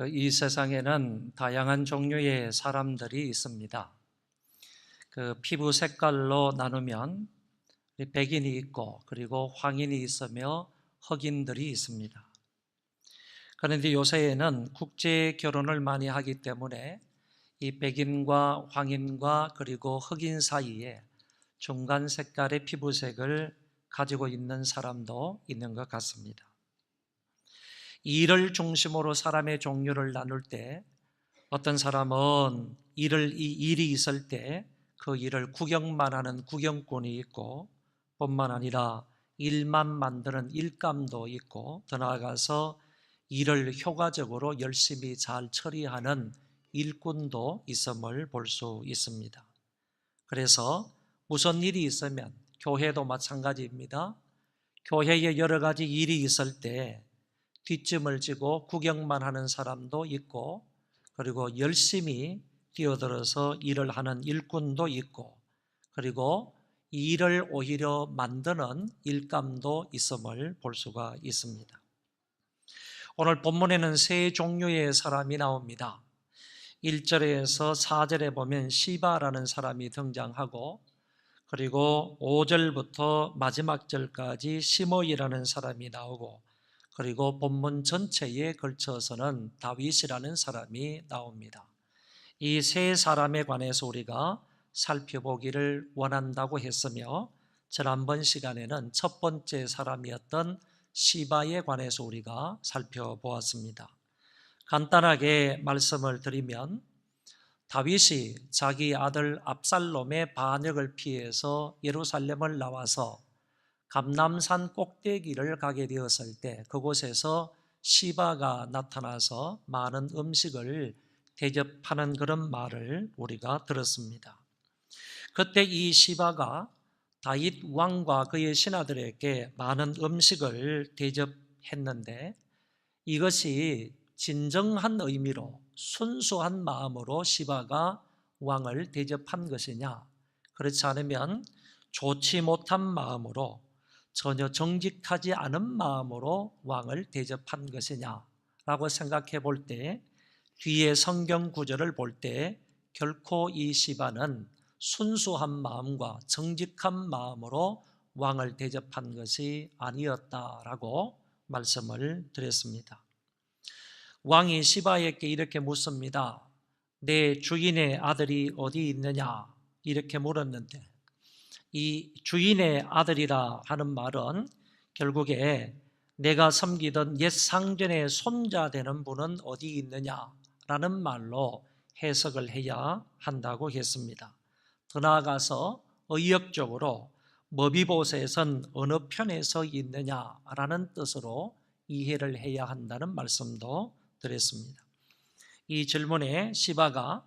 이 세상에는 다양한 종류의 사람들이 있습니다. 피부 색깔로 나누면 백인이 있고 그리고 황인이 있으며 흑인들이 있습니다. 그런데 요새에는 국제 결혼을 많이 하기 때문에 이 백인과 황인과 그리고 흑인 사이에 중간 색깔의 피부색을 가지고 있는 사람도 있는 것 같습니다. 일을 중심으로 사람의 종류를 나눌 때 어떤 사람은 이 일이 있을 때 그 일을 구경만 하는 구경꾼이 있고 뿐만 아니라 일만 만드는 일감도 있고 더 나아가서 일을 효과적으로 열심히 잘 처리하는 일꾼도 있음을 볼 수 있습니다. 그래서 무슨 일이 있으면 교회도 마찬가지입니다. 교회에 여러 가지 일이 있을 때 뒷짐을 지고 구경만 하는 사람도 있고 그리고 열심히 뛰어들어서 일을 하는 일꾼도 있고 그리고 이 일을 오히려 만드는 일감도 있음을 볼 수가 있습니다. 오늘 본문에는 세 종류의 사람이 나옵니다. 1절에서 4절에 보면 시바라는 사람이 등장하고 그리고 5절부터 마지막 절까지 시므이라는 사람이 나오고 그리고 본문 전체에 걸쳐서는 다윗이라는 사람이 나옵니다. 이 세 사람에 관해서 우리가 살펴보기를 원한다고 했으며 지난번 시간에는 첫 번째 사람이었던 시바에 관해서 우리가 살펴보았습니다. 간단하게 말씀을 드리면 다윗이 자기 아들 압살롬의 반역을 피해서 예루살렘을 나와서 감람산 꼭대기를 가게 되었을 때 그곳에서 시바가 나타나서 많은 음식을 대접하는 그런 말을 우리가 들었습니다. 그때 이 시바가 다윗 왕과 그의 신하들에게 많은 음식을 대접했는데 이것이 진정한 의미로 순수한 마음으로 시바가 왕을 대접한 것이냐, 그렇지 않으면 좋지 못한 마음으로 전혀 정직하지 않은 마음으로 왕을 대접한 것이냐라고 생각해 볼 때 뒤에 성경 구절을 볼 때 결코 이 시바는 순수한 마음과 정직한 마음으로 왕을 대접한 것이 아니었다라고 말씀을 드렸습니다. 왕이 시바에게 이렇게 묻습니다. 내 주인의 아들이 어디 있느냐? 이렇게 물었는데 이 주인의 아들이라 하는 말은 결국에 내가 섬기던 옛 상전의 손자 되는 분은 어디 있느냐라는 말로 해석을 해야 한다고 했습니다. 더 나아가서 의역적으로 머비보셋은 어느 편에 서 있느냐라는 뜻으로 이해를 해야 한다는 말씀도 드렸습니다. 이 질문에 시바가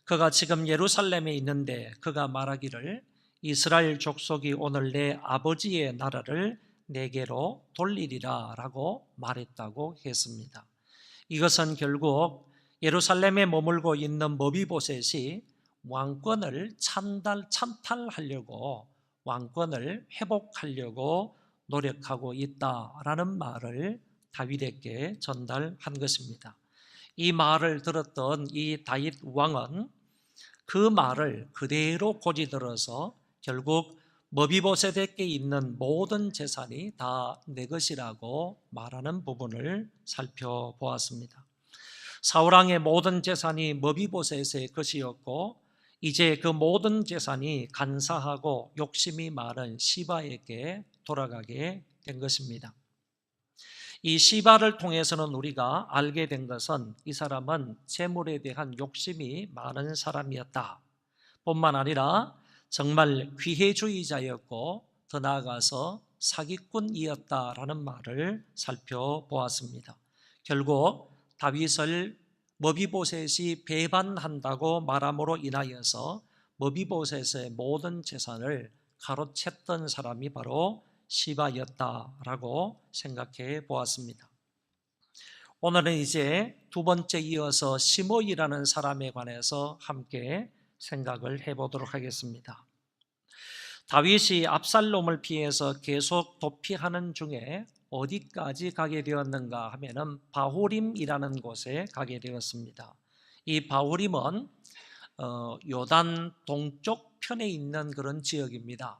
그가 지금 예루살렘에 있는데 그가 말하기를 이스라엘 족속이 오늘 내 아버지의 나라를 내게로 돌리리라 라고 말했다고 했습니다. 이것은 결국 예루살렘에 머물고 있는 머비보셋이 왕권을 찬탈하려고 왕권을 회복하려고 노력하고 있다라는 말을 다윗에게 전달한 것입니다. 이 말을 들었던 이 다윗 왕은 그 말을 그대로 고지들어서 결국 머비보셋에게 있는 모든 재산이 다 내 것이라고 말하는 부분을 살펴보았습니다. 사울왕의 모든 재산이 머비보셋의 것이었고 이제 그 모든 재산이 간사하고 욕심이 많은 시바에게 돌아가게 된 것입니다. 이 시바를 통해서는 우리가 알게 된 것은 이 사람은 재물에 대한 욕심이 많은 사람이었다 뿐만 아니라 정말 귀해주의자였고 더 나아가서 사기꾼이었다라는 말을 살펴보았습니다. 결국 다윗을 머비보셋이 배반한다고 말함으로 인하여서 머비보셋의 모든 재산을 가로챘던 사람이 바로 시바였다라고 생각해 보았습니다. 오늘은 이제 두 번째 이어서 시므이라는 사람에 관해서 함께 생각을 해보도록 하겠습니다. 다윗이 압살롬을 피해서 계속 도피하는 중에 어디까지 가게 되었는가 하면은 바호림이라는 곳에 가게 되었습니다. 이 바호림은 요단 동쪽 편에 있는 그런 지역입니다.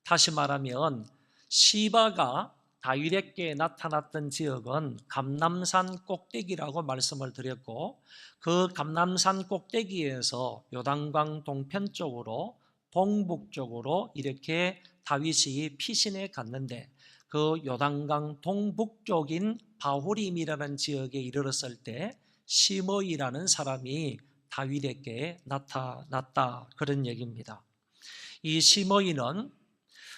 다시 말하면 시바가 다윗에게 나타났던 지역은 감람산 꼭대기라고 말씀을 드렸고, 그 감람산 꼭대기에서 요단강 동편 쪽으로 동북쪽으로 이렇게 다윗이 피신해 갔는데, 그 요단강 동북쪽인 바후림이라는 지역에 이르렀을 때 시므이라는 사람이 다윗에게 나타났다, 그런 얘기입니다. 이 시므이는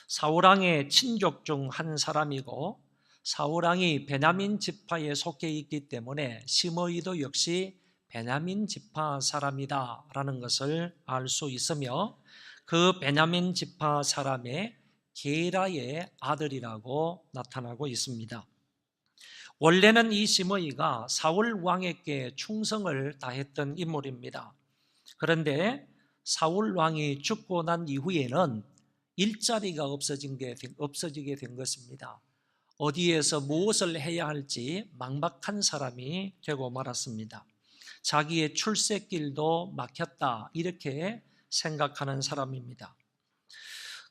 사울왕의 친족 중 한 사람이고, 사울왕이 베냐민 지파에 속해 있기 때문에 시므이도 역시 베냐민 지파 사람이다라는 것을 알 수 있으며, 그 베냐민 지파 사람의 게라의 아들이라고 나타나고 있습니다. 원래는 이 시므이가 사울 왕에게 충성을 다했던 인물입니다. 그런데 사울 왕이 죽고 난 이후에는 일자리가 없어지게 된 것입니다. 어디에서 무엇을 해야 할지 막막한 사람이 되고 말았습니다. 자기의 출세길도 막혔다, 이렇게 생각하는 사람입니다.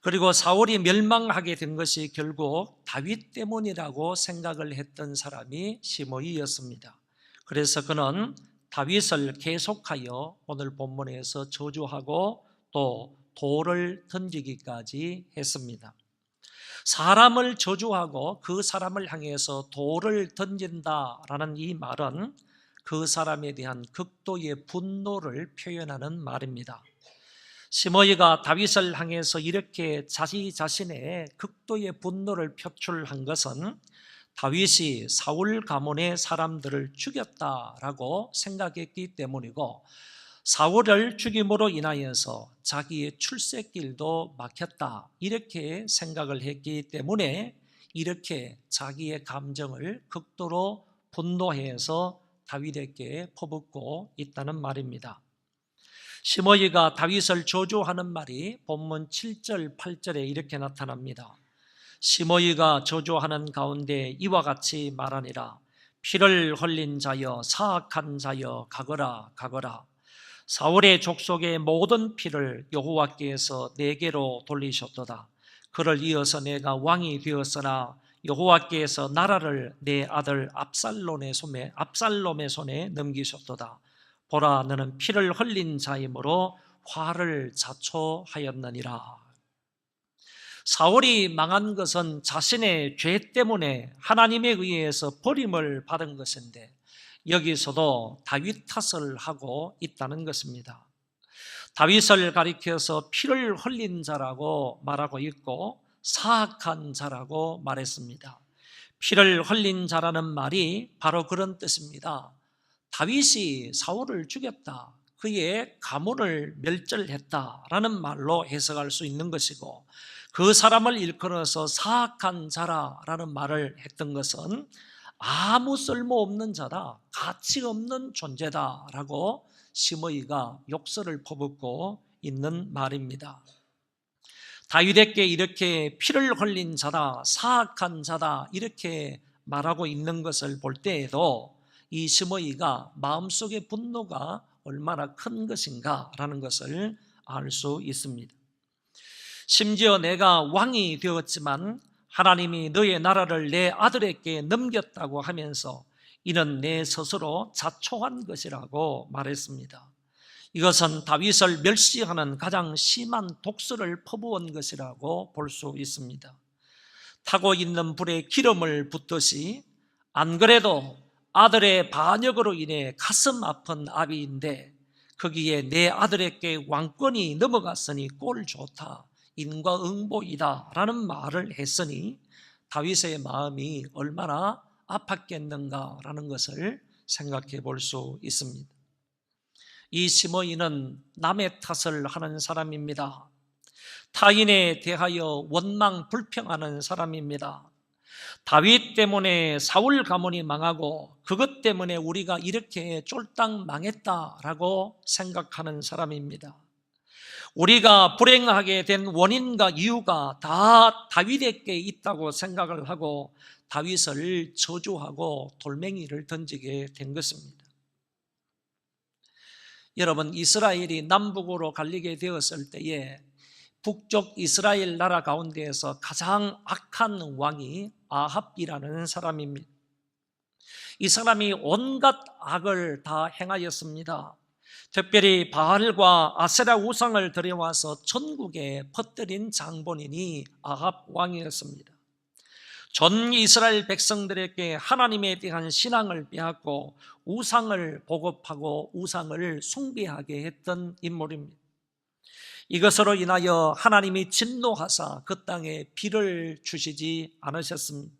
그리고 사울이 멸망하게 된 것이 결국 다윗 때문이라고 생각을 했던 사람이 시므이였습니다. 그래서 그는 다윗을 계속하여 오늘 본문에서 저주하고 또 돌을 던지기까지 했습니다. 사람을 저주하고 그 사람을 향해서 돌을 던진다라는 이 말은 그 사람에 대한 극도의 분노를 표현하는 말입니다. 시므이가 다윗을 향해서 이렇게 자신의 극도의 분노를 표출한 것은 다윗이 사울 가문의 사람들을 죽였다라고 생각했기 때문이고, 사울을 죽임으로 인하여서 자기의 출세길도 막혔다, 이렇게 생각을 했기 때문에 이렇게 자기의 감정을 극도로 분노해서 다윗에게 퍼붓고 있다는 말입니다. 시므이가 다윗을 저주하는 말이 본문 7절, 8절에 이렇게 나타납니다. 시므이가 저주하는 가운데 이와 같이 말하니라. 피를 흘린 자여, 사악한 자여, 가거라, 가거라. 사울의 족속의 모든 피를 여호와께서 내게로 돌리셨도다. 그를 이어서 내가 왕이 되었으나 여호와께서 나라를 내 아들 압살롬의 손에 넘기셨도다. 보라, 너는 피를 흘린 자이므로 화를 자초하였느니라. 사울이 망한 것은 자신의 죄 때문에 하나님에 의해서 버림을 받은 것인데, 여기서도 다윗 탓을 하고 있다는 것입니다. 다윗을 가리켜서 피를 흘린 자라고 말하고 있고 사악한 자라고 말했습니다. 피를 흘린 자라는 말이 바로 그런 뜻입니다. 다윗이 사울을 죽였다, 그의 가문을 멸절했다라는 말로 해석할 수 있는 것이고, 그 사람을 일컬어서 사악한 자라라는 말을 했던 것은 아무 쓸모없는 자다, 가치 없는 존재다라고 시므이가 욕설을 퍼붓고 있는 말입니다. 다윗에게 이렇게 피를 흘린 자다, 사악한 자다, 이렇게 말하고 있는 것을 볼 때에도 이 시므이가 마음속의 분노가 얼마나 큰 것인가라는 것을 알 수 있습니다. 심지어 내가 왕이 되었지만 하나님이 너의 나라를 내 아들에게 넘겼다고 하면서 이는 내 스스로 자초한 것이라고 말했습니다. 이것은 다윗을 멸시하는 가장 심한 독설을 퍼부은 것이라고 볼 수 있습니다. 타고 있는 불에 기름을 붓듯이, 안 그래도 아들의 반역으로 인해 가슴 아픈 아비인데 거기에 내 아들에게 왕권이 넘어갔으니 꼴 좋다, 인과응보이다 라는 말을 했으니 다윗의 마음이 얼마나 아팠겠는가라는 것을 생각해 볼 수 있습니다. 이 시므이는 남의 탓을 하는 사람입니다. 타인에 대하여 원망 불평하는 사람입니다. 다윗 때문에 사울 가문이 망하고 그것 때문에 우리가 이렇게 쫄딱 망했다라고 생각하는 사람입니다. 우리가 불행하게 된 원인과 이유가 다 다윗에게 있다고 생각을 하고 다윗을 저주하고 돌멩이를 던지게 된 것입니다. 여러분, 이스라엘이 남북으로 갈리게 되었을 때에 북쪽 이스라엘 나라 가운데에서 가장 악한 왕이 아합이라는 사람입니다. 이 사람이 온갖 악을 다 행하였습니다. 특별히 바알과 아세라 우상을 들여와서 전국에 퍼뜨린 장본인이 아합 왕이었습니다. 전 이스라엘 백성들에게 하나님에 대한 신앙을 빼앗고 우상을 보급하고 우상을 숭배하게 했던 인물입니다. 이것으로 인하여 하나님이 진노하사 그 땅에 비를 주시지 않으셨습니다.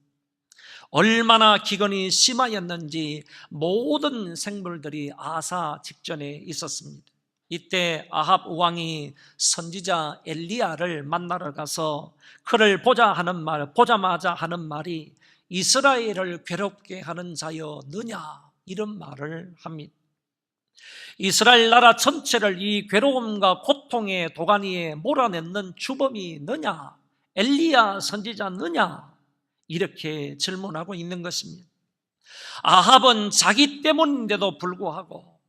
얼마나 기근이 심하였는지 모든 생물들이 아사 직전에 있었습니다. 이때 아합 왕이 선지자 엘리야를 만나러 가서 그를 보자마자 하는 말이 이스라엘을 괴롭게 하는 자여 느냐, 이런 말을 합니다. 이스라엘 나라 전체를 이 괴로움과 고통의 도가니에 몰아넣는 주범이 너냐, 엘리야 선지자 너냐, 이렇게 질문하고 있는 것입니다. 아합은 자기 때문인데도 불구하고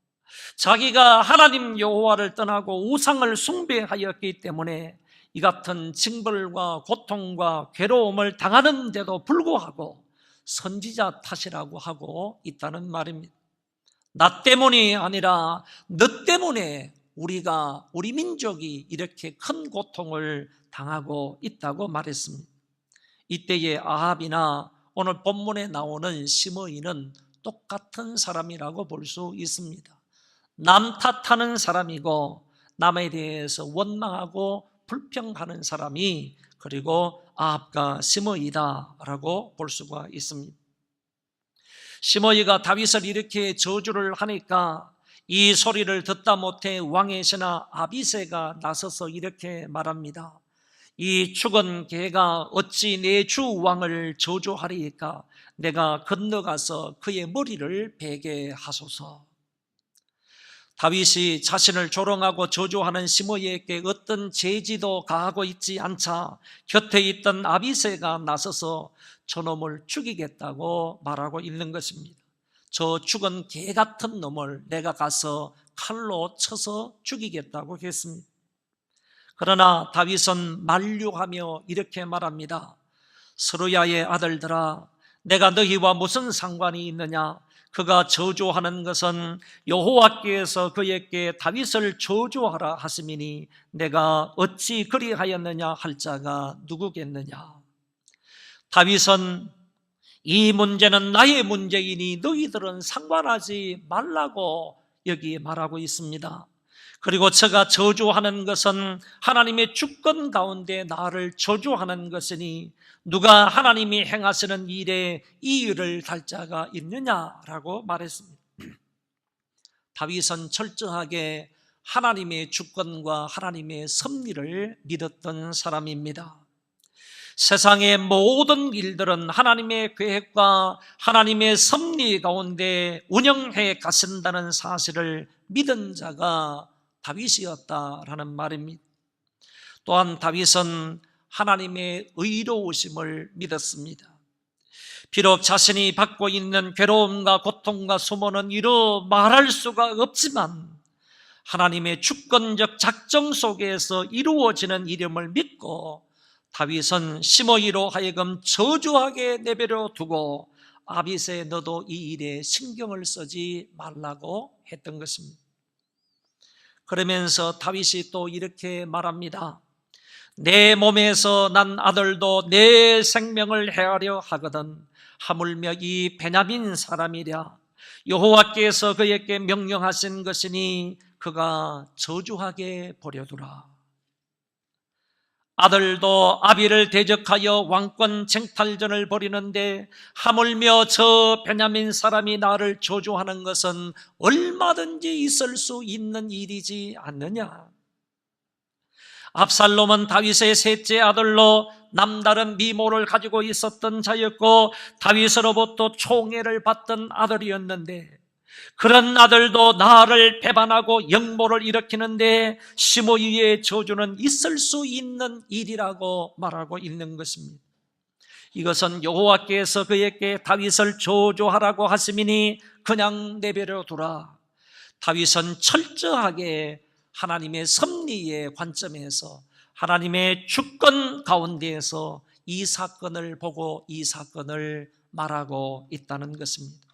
자기가 하나님 여호와를 떠나고 우상을 숭배하였기 때문에 이 같은 징벌과 고통과 괴로움을 당하는데도 불구하고 선지자 탓이라고 하고 있다는 말입니다. 나 때문이 아니라 너 때문에 우리 민족이 이렇게 큰 고통을 당하고 있다고 말했습니다. 이때의 아합이나 오늘 본문에 나오는 시므이는 똑같은 사람이라고 볼 수 있습니다. 남 탓하는 사람이고 남에 대해서 원망하고 불평하는 사람이 그리고 아합과 시므이다라고 볼 수가 있습니다. 시므이가 다윗을 이렇게 저주를 하니까 이 소리를 듣다 못해 왕의 신하 아비새가 나서서 이렇게 말합니다. 이 죽은 개가 어찌 내 주 왕을 저주하리이까? 내가 건너가서 그의 머리를 베게 하소서. 다윗이 자신을 조롱하고 저주하는 시므이에게 어떤 제지도 가하고 있지 않자 곁에 있던 아비새가 나서서 저놈을 죽이겠다고 말하고 있는 것입니다. 저 죽은 개 같은 놈을 내가 가서 칼로 쳐서 죽이겠다고 했습니다. 그러나 다윗은 만류하며 이렇게 말합니다. 스루야의 아들들아, 내가 너희와 무슨 상관이 있느냐? 그가 저주하는 것은 여호와께서 그에게 다윗을 저주하라 하심이니 내가 어찌 그리하였느냐 할 자가 누구겠느냐? 다윗은 이 문제는 나의 문제이니 너희들은 상관하지 말라고 여기 말하고 있습니다. 그리고 저가 저주하는 것은 하나님의 주권 가운데 나를 저주하는 것이니 누가 하나님이 행하시는 일에 이유를 달 자가 있느냐라고 말했습니다. 다윗은 철저하게 하나님의 주권과 하나님의 섭리를 믿었던 사람입니다. 세상의 모든 일들은 하나님의 계획과 하나님의 섭리 가운데 운영해 가신다는 사실을 믿은 자가 다윗이었다라는 말입니다. 또한 다윗은 하나님의 의로우심을 믿었습니다. 비록 자신이 받고 있는 괴로움과 고통과 수모는 이루 말할 수가 없지만 하나님의 주권적 작정 속에서 이루어지는 이름을 믿고 다윗은 시므이로 하여금 저주하게 내버려 두고 아비새 너도 이 일에 신경을 쓰지 말라고 했던 것입니다. 그러면서 다윗이 또 이렇게 말합니다. 내 몸에서 난 아들도 내 생명을 해하려 하거든 하물며 이 베냐민 사람이랴 여호와께서 그에게 명령하신 것이니 그가 저주하게 버려두라. 아들도 아비를 대적하여 왕권 쟁탈전을 벌이는데 하물며 저 베냐민 사람이 나를 저주하는 것은 얼마든지 있을 수 있는 일이지 않느냐. 압살롬은 다윗의 셋째 아들로 남다른 미모를 가지고 있었던 자였고 다윗으로부터 총애를 받던 아들이었는데 그런 아들도 나를 배반하고 역모를 일으키는데 시므이의 저주는 있을 수 있는 일이라고 말하고 있는 것입니다. 이것은 여호와께서 그에게 다윗을 저주하라고 하심이니 그냥 내버려 두라. 다윗은 철저하게 하나님의 섭리의 관점에서 하나님의 주권 가운데에서 이 사건을 보고 이 사건을 말하고 있다는 것입니다.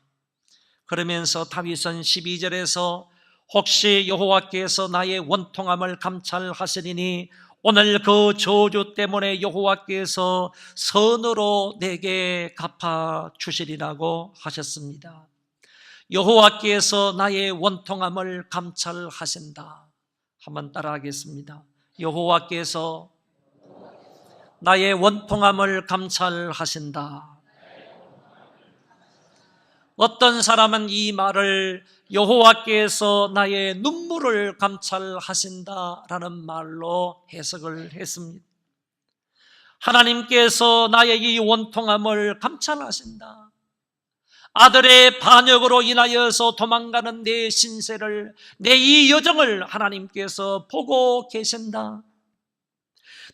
그러면서 다윗은 12절에서 혹시 여호와께서 나의 원통함을 감찰하시리니 오늘 그 저주 때문에 여호와께서 선으로 내게 갚아 주시리라고 하셨습니다. 여호와께서 나의 원통함을 감찰하신다. 한번 따라하겠습니다. 여호와께서 나의 원통함을 감찰하신다. 어떤 사람은 이 말을 여호와께서 나의 눈물을 감찰하신다라는 말로 해석을 했습니다. 하나님께서 나의 이 원통함을 감찰하신다. 아들의 반역으로 인하여서 도망가는 내 신세를, 내 이 여정을 하나님께서 보고 계신다.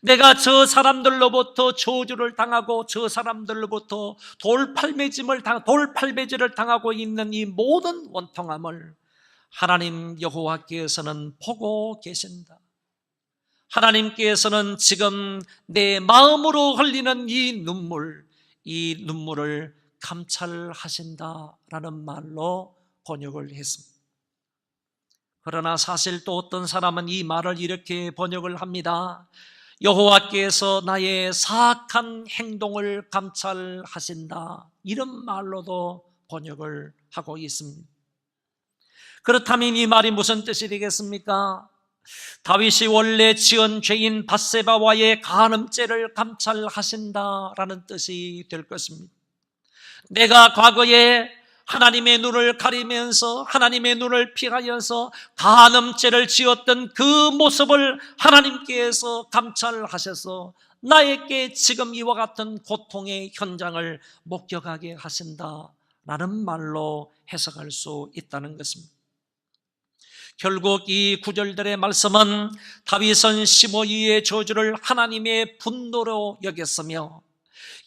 내가 저 사람들로부터 저주를 당하고 저 사람들로부터 돌팔매질을 당하고 있는 이 모든 원통함을 하나님 여호와께서는 보고 계신다. 하나님께서는 지금 내 마음으로 흘리는 이 눈물을 감찰하신다라는 말로 번역을 했습니다. 그러나 사실 또 어떤 사람은 이 말을 이렇게 번역을 합니다. 여호와께서 나의 사악한 행동을 감찰하신다. 이런 말로도 번역을 하고 있습니다. 그렇다면 이 말이 무슨 뜻이 되겠습니까? 다윗이 원래 지은 죄인 밧세바와의 간음죄를 감찰하신다라는 뜻이 될 것입니다. 내가 과거에 하나님의 눈을 가리면서 하나님의 눈을 피하여서 간음죄를 지었던 그 모습을 하나님께서 감찰하셔서 나에게 지금 이와 같은 고통의 현장을 목격하게 하신다라는 말로 해석할 수 있다는 것입니다. 결국 이 구절들의 말씀은 다윗은 시므이의 저주를 하나님의 분노로 여겼으며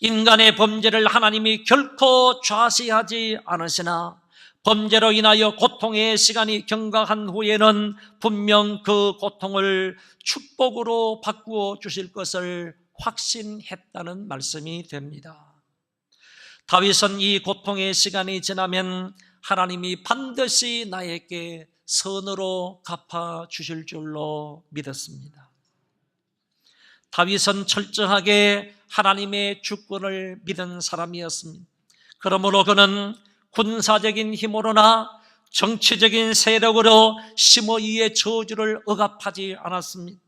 인간의 범죄를 하나님이 결코 좌시하지 않으시나 범죄로 인하여 고통의 시간이 경과한 후에는 분명 그 고통을 축복으로 바꾸어 주실 것을 확신했다는 말씀이 됩니다. 다윗은 이 고통의 시간이 지나면 하나님이 반드시 나에게 선으로 갚아 주실 줄로 믿었습니다. 다윗은 철저하게 하나님의 주권을 믿은 사람이었습니다. 그러므로 그는 군사적인 힘으로나 정치적인 세력으로 시므이의 저주를 억압하지 않았습니다.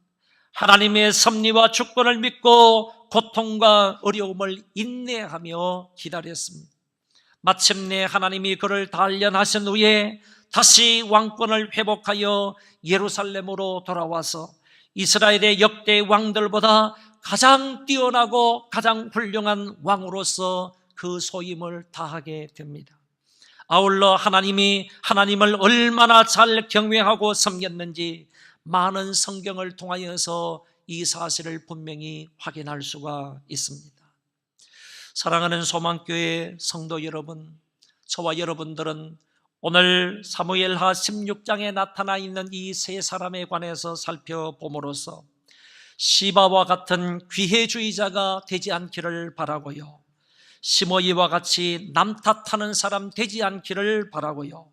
하나님의 섭리와 주권을 믿고 고통과 어려움을 인내하며 기다렸습니다. 마침내 하나님이 그를 단련하신 후에 다시 왕권을 회복하여 예루살렘으로 돌아와서 이스라엘의 역대 왕들보다 가장 뛰어나고 가장 훌륭한 왕으로서 그 소임을 다하게 됩니다. 아울러 하나님이 하나님을 얼마나 잘 경외하고 섬겼는지 많은 성경을 통하여서 이 사실을 분명히 확인할 수가 있습니다. 사랑하는 소망교회 성도 여러분, 저와 여러분들은 오늘 사무엘하 16장에 나타나 있는 이 세 사람에 관해서 살펴봄으로써 시바와 같은 귀해주의자가 되지 않기를 바라고요, 시므이와 같이 남 탓하는 사람 되지 않기를 바라고요,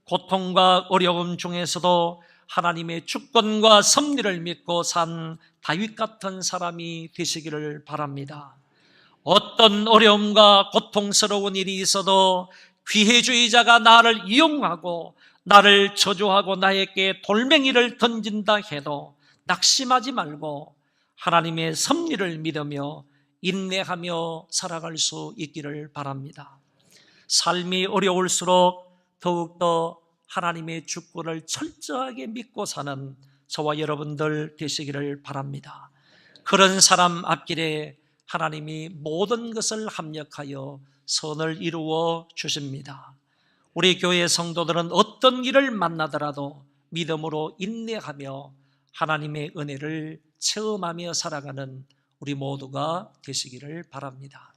고통과 어려움 중에서도 하나님의 주권과 섭리를 믿고 산 다윗 같은 사람이 되시기를 바랍니다. 어떤 어려움과 고통스러운 일이 있어도 귀해주의자가 나를 이용하고 나를 저주하고 나에게 돌멩이를 던진다 해도 낙심하지 말고 하나님의 섭리를 믿으며 인내하며 살아갈 수 있기를 바랍니다. 삶이 어려울수록 더욱더 하나님의 주권을 철저하게 믿고 사는 저와 여러분들 되시기를 바랍니다. 그런 사람 앞길에 하나님이 모든 것을 합력하여 선을 이루어 주십니다. 우리 교회 성도들은 어떤 길을 만나더라도 믿음으로 인내하며 하나님의 은혜를 체험하며 살아가는 우리 모두가 되시기를 바랍니다.